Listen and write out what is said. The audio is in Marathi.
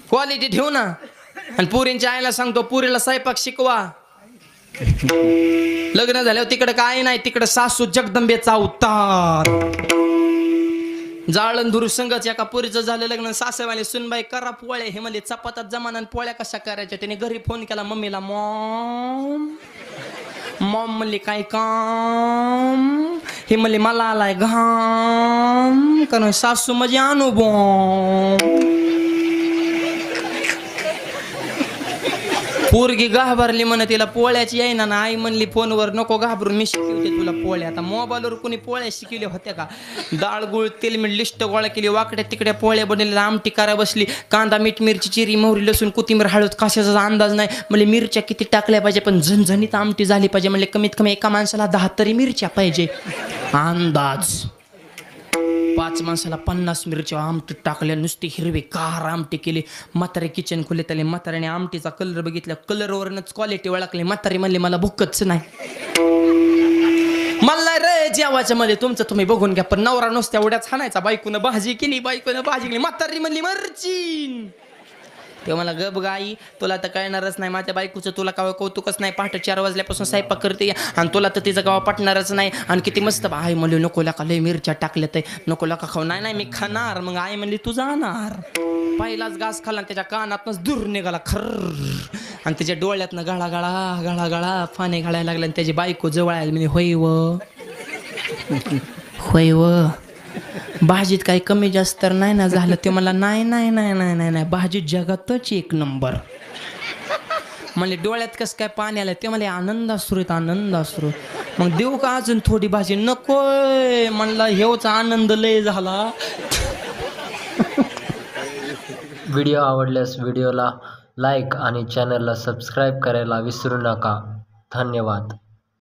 क्वालिटी ठेवू ना. आणि पुरींच्या आईला सांगतो पुरीला स्वयंपाक शिकवा. लग्न झाल्यावर तिकडे काय नाही, तिकडे सासू जगदंबेचा अवतार. जाळंधूर संघाच एका पुरीचं झालं लग्न. सासवाले सुनबाई करा पोळ्या. हे म्हणले चपात्यात जमाना पोळ्या कशा करायच्या. त्याने घरी फोन केला मम्मीला. मॉम म्हणली काय काम. हे म्हणले मला आलाय घाम. कारण सासू म्हणजे अनुभव. पोरगी घाबरली म्हण तिला पोळ्याची येईना ना. आई म्हणली फोनवर नको घाबरून मी शिकवते तुला पोळ्या. आता मोबाईलवर कोणी पोळ्या शिकवल्या होत्या का. डाळ गुळ तेल मीठ लिस्ट गोळा केली. वाकड्या तिकड्या पोळ्या बनवलेल्या. आमटी करा बसली. कांदा मीठ मिरची चिरी मोहरी लसूण कोथिंबीर हळद कशाचा अंदाज नाही. म्हणजे मिरच्या किती टाकल्या पाहिजे पण झणझणीत आमटी झाली पाहिजे. म्हणजे कमीत कमी एका माणसाला 10 तरी मिरच्या पाहिजे अंदाज. 5 माणसाला 50 मिरच्या आमटी टाकल्या. नुसती हिरवी कार आमटी केली. म्हातारे किचन खुले त्याले. म्हाताऱ्याने आमटीचा कलर बघितला. कलरवरच क्वालिटी ओळखली. म्हातारी म्हणली मला भूकच नाही. मला रे जेवायच्या मध्ये तुमचं तुम्ही बघून घ्या. पण नवरा नुसत्या उड्याच हाणायचा. बायकोनं भाजी केली. म्हातारी म्हणली मरची. ते मला गप गाई तुला तर कळणारच नाही. माझ्या बायकोचं तुला काव कौतुकच नाही. पहाटे 4 वाजल्यापासून स्वयंपाक करते आणि तुला तर तिचं गावा पटणारच नाही. आणि किती मस्त आई म्हणली नको का लय मिरच्या टाकल्यात नको का खाऊ. नाही मी खाणार. मग आई म्हणली तू जाणार. पहिलाच घास खाल्ला त्याच्या कानातनच दूर निघाला खर. आणि त्याच्या डोळ्यातनं गाळा गाळा गाळा गाळा पाणी गाळायला लागला. आणि त्याची बायको जवळ आली म्हणजे होय व भाजीत काही कमी जास्त तर नाही ना झालं. ते मला नाही भाजीत जगातच 1 नंबर. म्हणले डोळ्यात कसं काय पाणी आलं. ते मला आनंद अश्रू. मग देऊ का अजून थोडी भाजी. नकोय म्हणला हेवचा आनंद लय झाला. व्हिडिओ आवडल्यास व्हिडिओला लाईक आणि चॅनलला सबस्क्राईब करायला विसरू नका. धन्यवाद.